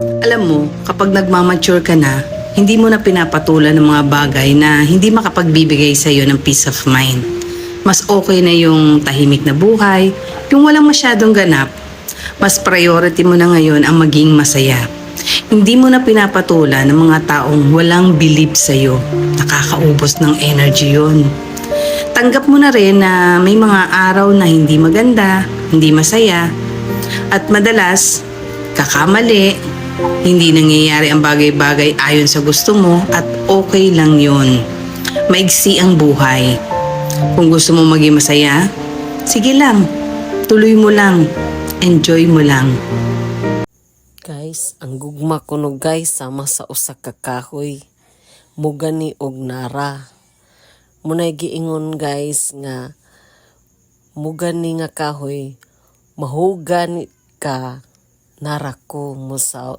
Alam mo, kapag nagmamature ka na, hindi mo na pinapatulan ng mga bagay na hindi makapagbibigay sa iyo ng peace of mind. Mas okay na yung tahimik na buhay, yung walang masyadong ganap. Mas priority mo na ngayon ang maging masaya. Hindi mo na pinapatulan ng mga taong walang believe sa iyo. Nakakaubos ng energy yon. Tanggap mo na rin na may mga araw na hindi maganda, hindi masaya, at madalas, kakamali, hindi nangyayari ang bagay-bagay ayon sa gusto mo at okay lang yun. Maigsi ang buhay. Kung gusto mo maging masaya, sige lang, tuloy mo lang, enjoy mo lang. Guys, ang gugma ko no guys sama sa usa ka kahoy. Mugani og nara. Munay giingon guys nga mugani nga kahoy mahugan ka nara ko mo sa